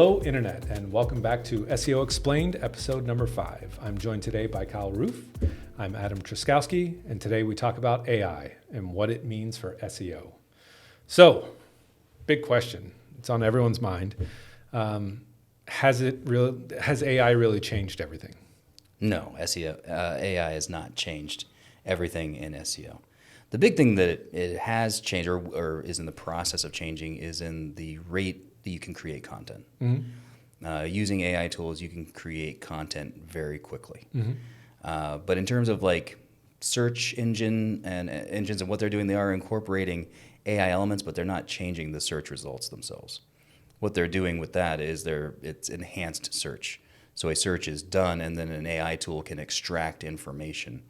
Hello, Internet, and welcome back to SEO Explained, episode number 5. I'm joined today by Kyle Roof. I'm Adam Truszkowski, and today we talk about AI and what it means for SEO. So, big question. It's on everyone's mind. Has AI really changed everything? No, AI has not changed everything in SEO. The big thing that it has changed or is in the process of changing is in the rate that you can create content. Mm-hmm. Using AI tools, you can create content very quickly. Mm-hmm. But in terms of like search engines and what they're doing, they are incorporating AI elements, but they're not changing the search results themselves. What they're doing with that is it's enhanced search. So a search is done, and then an AI tool can extract information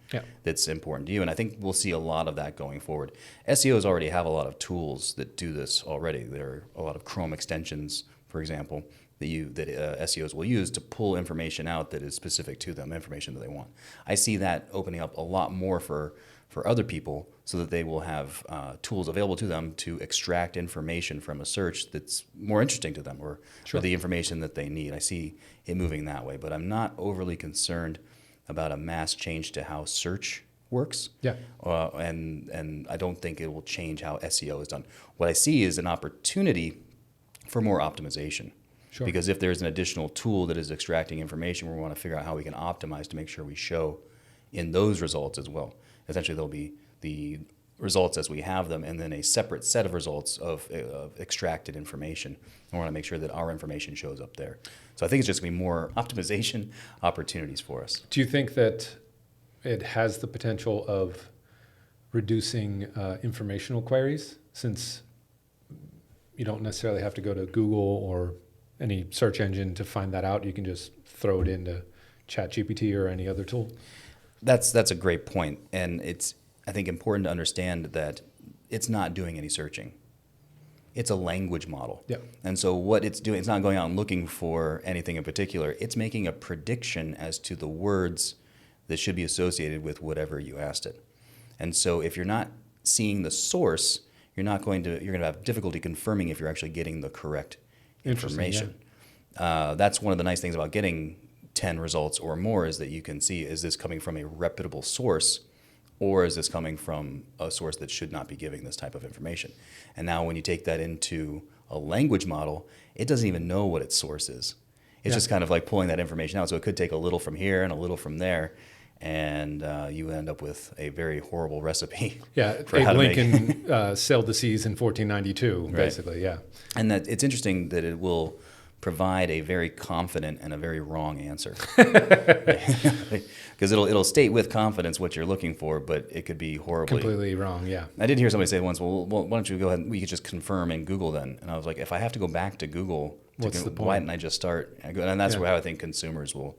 that's important to you. And I think we'll see a lot of that going forward. SEOs already have a lot of tools that do this already. There are a lot of Chrome extensions, for example, that SEOs will use to pull information out that is specific to them, information that they want. I see that opening up a lot more for other people so that they will have tools available to them to extract information from a search that's more interesting to them or the information that they need. I see it moving that way, but I'm not overly concerned about a mass change to how search works. Yeah. And I don't think it will change how SEO is done. What I see is an opportunity for more optimization. Sure. Because if there's an additional tool that is extracting information, we want to figure out how we can optimize to make sure we show in those results as well. Essentially, there'll be the results as we have them, and then a separate set of results of extracted information. I want to make sure that our information shows up there. So I think it's just going to be more optimization opportunities for us. Do you think that it has the potential of reducing informational queries, since you don't necessarily have to go to Google or any search engine to find that out? You can just throw it into ChatGPT or any other tool? That's a great point, and it's, I think, important to understand that it's not doing any searching. It's a language model. Yeah. And so what it's doing, it's not going out and looking for anything in particular. It's making a prediction as to the words that should be associated with whatever you asked it. And so if you're not seeing the source, you're going to have difficulty confirming if you're actually getting the correct information. Yeah. That's one of the nice things about getting 10 results or more, is that you can see, is this coming from a reputable source, or is this coming from a source that should not be giving this type of information? And now when you take that into a language model, it doesn't even know what its source is. It's just kind of like pulling that information out. So it could take a little from here and a little from there, and you end up with a very horrible recipe. Yeah, Abe Lincoln sailed the seas in 1492, basically, yeah. And that it's interesting that it will provide a very confident and a very wrong answer. Because it'll state with confidence what you're looking for, but it could be completely wrong, yeah. I did hear somebody say once, well, why don't you go ahead and we could just confirm in Google then? And I was like, if I have to go back to Google, what's the point? Why didn't I just start? And that's where I think consumers will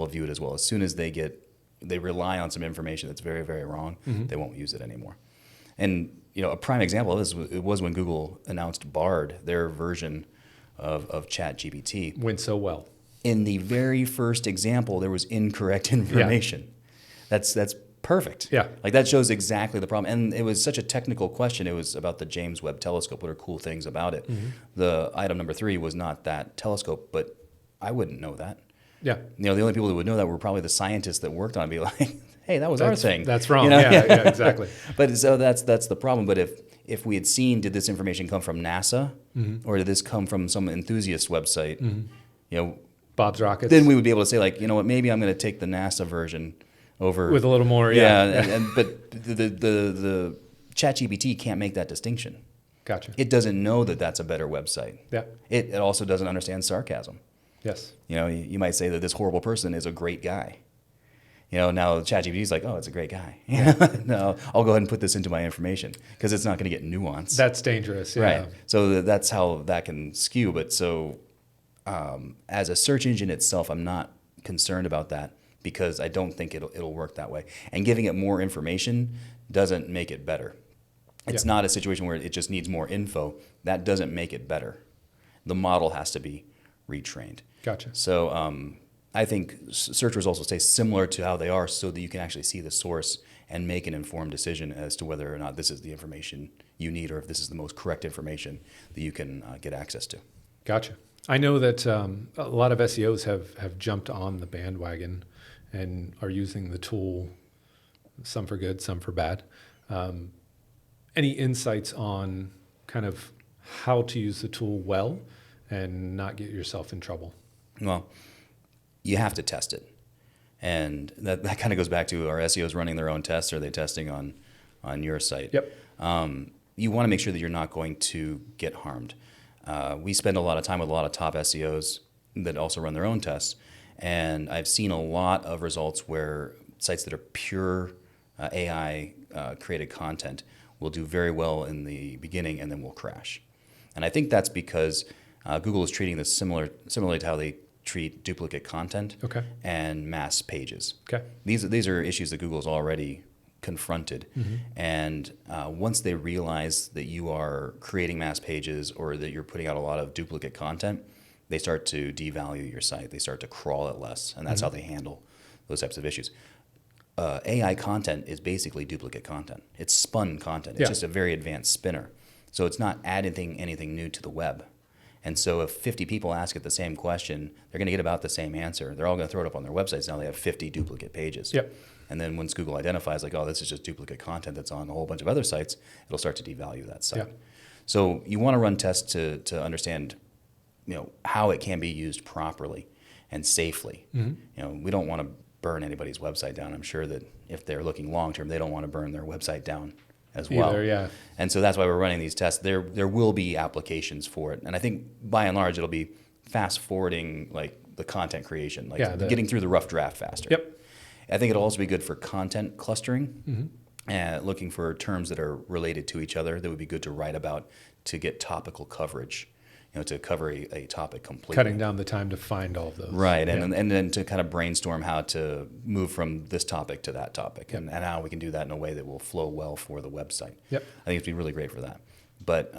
view it as well. As soon as they rely on some information that's very, very wrong, they won't use it anymore. And a prime example of this was when Google announced Bard, their version of ChatGPT. Went so well. In the very first example, there was incorrect information. Yeah. That's perfect. Yeah. Like that shows exactly the problem. And it was such a technical question. It was about the James Webb Telescope. What are cool things about it? Mm-hmm. The item number 3 was not that telescope, but I wouldn't know that. Yeah. The only people that would know that were probably the scientists that worked on it. Be like, hey, that was our thing. That's wrong. Yeah, exactly. But so that's the problem. But if we had seen, did this information come from NASA, or did this come from some enthusiast website, Bob's Rockets, then we would be able to say, like, you know what, maybe I'm going to take the NASA version over with a little more. But the ChatGPT can't make that distinction. Gotcha. It doesn't know that that's a better website. Yeah. It also doesn't understand sarcasm. Yes. You might say that this horrible person is a great guy. Now ChatGPT is like, oh, it's a great guy. No, I'll go ahead and put this into my information because it's not going to get nuance. That's dangerous. Yeah. Right. So that's how that can skew. But so as a search engine itself, I'm not concerned about that because I don't think it'll work that way. And giving it more information doesn't make it better. It's not a situation where it just needs more info. That doesn't make it better. The model has to be retrained. Gotcha. So I think search results will stay similar to how they are so that you can actually see the source and make an informed decision as to whether or not this is the information you need or if this is the most correct information that you can get access to. Gotcha. I know that a lot of SEOs have jumped on the bandwagon and are using the tool, some for good, some for bad. Any insights on kind of how to use the tool well and not get yourself in trouble? Well, you have to test it. And that kind of goes back to, are SEOs running their own tests? Or are they testing on your site? Yep. You want to make sure that you're not going to get harmed. We spend a lot of time with a lot of top SEOs that also run their own tests. And I've seen a lot of results where sites that are pure AI created content will do very well in the beginning and then will crash. And I think that's because Google is treating this similarly to how they treat duplicate content Okay. and mass pages. Okay. These are issues that Google's already confronted. Mm-hmm. And once they realize that you are creating mass pages or that you're putting out a lot of duplicate content, they start to devalue your site. They start to crawl it less. And that's how they handle those types of issues. AI content is basically duplicate content. It's spun content. It's just a very advanced spinner. So it's not adding anything new to the web. And so if 50 people ask it the same question, they're going to get about the same answer. They're all going to throw it up on their websites. Now they have 50 duplicate pages. Yep. And then once Google identifies, like, oh, this is just duplicate content that's on a whole bunch of other sites, it'll start to devalue that site. Yep. So you want to run tests to understand, how it can be used properly and safely. Mm-hmm. We don't want to burn anybody's website down. I'm sure that if they're looking long term, they don't want to burn their website down as well. Either, yeah. And so that's why we're running these tests. There will be applications for it. And I think by and large, it'll be fast forwarding like the content creation, like getting through the rough draft faster. Yep. I think it'll also be good for content clustering, and looking for terms that are related to each other that would be good to write about to get topical coverage, to cover a topic completely. Cutting down the time to find all of those. Right, and then to kind of brainstorm how to move from this topic to that topic, and how we can do that in a way that will flow well for the website. Yep. I think it'd be really great for that. But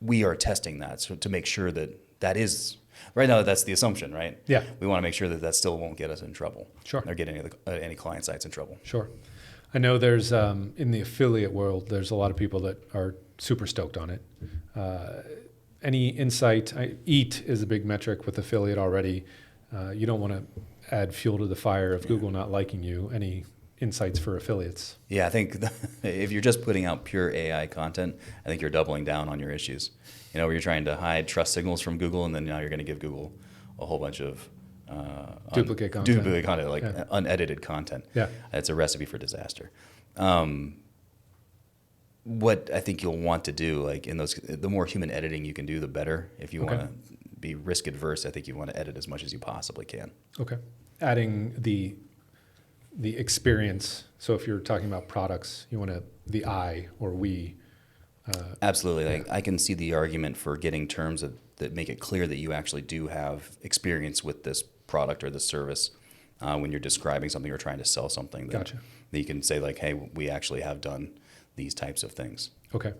we are testing that to make sure that is, right now that's the assumption, right? Yeah. We want to make sure that still won't get us in trouble. Sure. Or get any client sites in trouble. Sure. I know there's, in the affiliate world, there's a lot of people that are super stoked on it. Any insight? EAT is a big metric with affiliate already. You don't want to add fuel to the fire of Google not liking you. Any insights for affiliates? Yeah, I think if you're just putting out pure AI content, I think you're doubling down on your issues. Where you're trying to hide trust signals from Google, and then now you're going to give Google a whole bunch of duplicate content, like unedited content. Yeah, it's a recipe for disaster. What I think you'll want to do, like the more human editing you can do, the better. If you want to be risk adverse, I think you want to edit as much as you possibly can. Okay. Adding the experience. So if you're talking about products, you want the I or we. Absolutely. Like, I can see the argument for getting terms that make it clear that you actually do have experience with this product or this service when you're describing something or trying to sell something. That you can say, like, hey, we actually have done these types of things. Okay.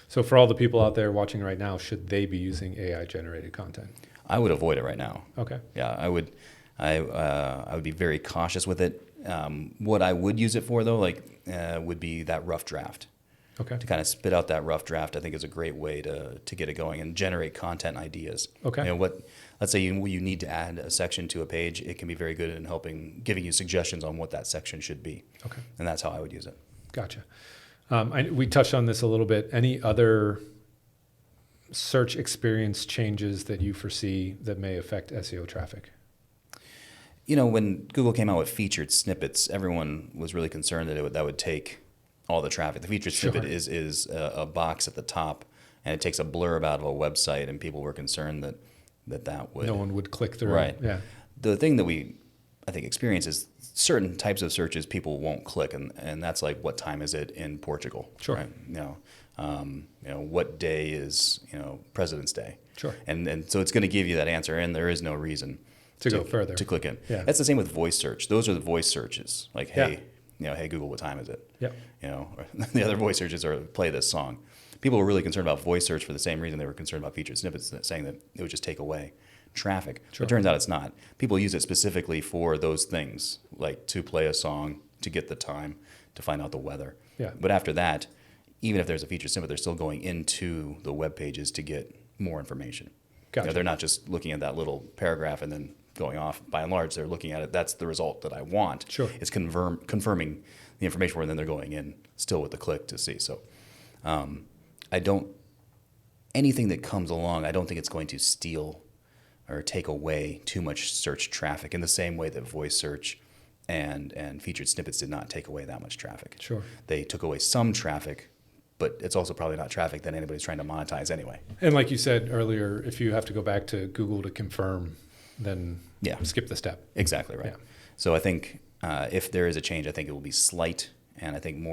So for all the people out there watching right now, should they be using AI-generated content? I would avoid it right now. Okay. Yeah, I would. I would be very cautious with it. What I would use it for, though, would be that rough draft. Okay. To kind of spit out that rough draft, I think is a great way to get it going and generate content ideas. Okay. Let's say you need to add a section to a page, it can be very good in giving you suggestions on what that section should be. Okay. And that's how I would use it. Gotcha. We touched on this a little bit. Any other search experience changes that you foresee that may affect SEO traffic? When Google came out with featured snippets, everyone was really concerned that would take all the traffic. The featured snippet is a box at the top, and it takes a blurb out of a website, and people were concerned that would... No one would click through. Right. Yeah. The thing that I think experience is certain types of searches people won't click, and that's like, what time is it in Portugal? Sure. Right? What day is President's Day? Sure. And so it's going to give you that answer, and there is no reason to go further to click in. Yeah. That's the same with voice search. Those are the voice searches. Like, hey, hey Google, what time is it? Yep. The other voice searches are play this song. People were really concerned about voice search for the same reason they were concerned about featured snippets, saying that it would just take away traffic. Sure. It turns out it's not. People use it specifically for those things, like to play a song, to get the time, to find out the weather. Yeah. But after that, even if there's a featured snippet, they're still going into the web pages to get more information. Gotcha. They're not just looking at that little paragraph and then going off. By and large, they're looking at it. That's the result that I want. Sure. It's confirming the information where then they're going in still with the click to see. So anything that comes along, I don't think it's going to steal or take away too much search traffic in the same way that voice search and featured snippets did not take away that much traffic. Sure. They took away some traffic, but it's also probably not traffic that anybody's trying to monetize anyway. And like you said earlier, if you have to go back to Google to confirm, then skip the step. Exactly right. Yeah. So I think if there is a change, I think it will be slight, and I think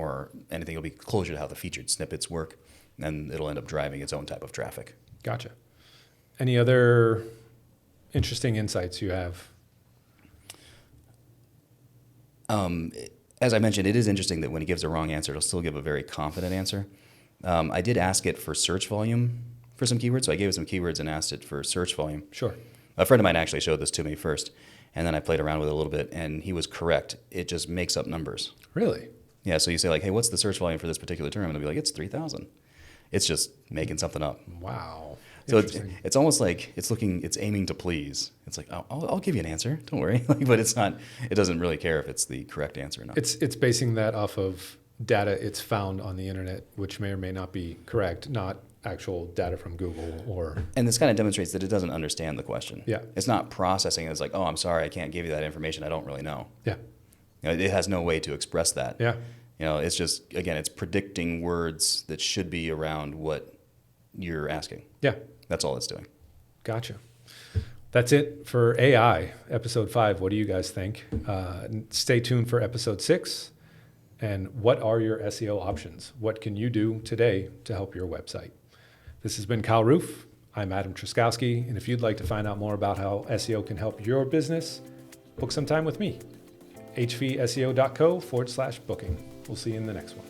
anything will be closer to how the featured snippets work, and it'll end up driving its own type of traffic. Gotcha. Any other interesting insights you have? As I mentioned, it is interesting that when it gives a wrong answer, it'll still give a very confident answer. I did ask it for search volume for some keywords, so I gave it some keywords and asked it for search volume. Sure. A friend of mine actually showed this to me first, and then I played around with it a little bit, and he was correct. It just makes up numbers. Really? Yeah, so you say like, hey, what's the search volume for this particular term? And it'll be like, it's 3,000. It's just making something up. Wow. So it's almost like it's aiming to please. It's like, oh, I'll give you an answer. Don't worry. But it's not. It doesn't really care if it's the correct answer or not. It's basing that off of data it's found on the internet, which may or may not be correct, not actual data from Google or. And this kind of demonstrates that it doesn't understand the question. Yeah. It's not processing. It's like, oh, I'm sorry, I can't give you that information. I don't really know. Yeah. It has no way to express that. Yeah. It's just, again, it's predicting words that should be around what you're asking. Yeah. That's all it's doing. Gotcha. That's it for AI, episode 5. What do you guys think? Stay tuned for episode 6. And what are your SEO options? What can you do today to help your website? This has been Kyle Roof. I'm Adam Truszkowski. And if you'd like to find out more about how SEO can help your business, book some time with me. hvseo.co/booking. We'll see you in the next one.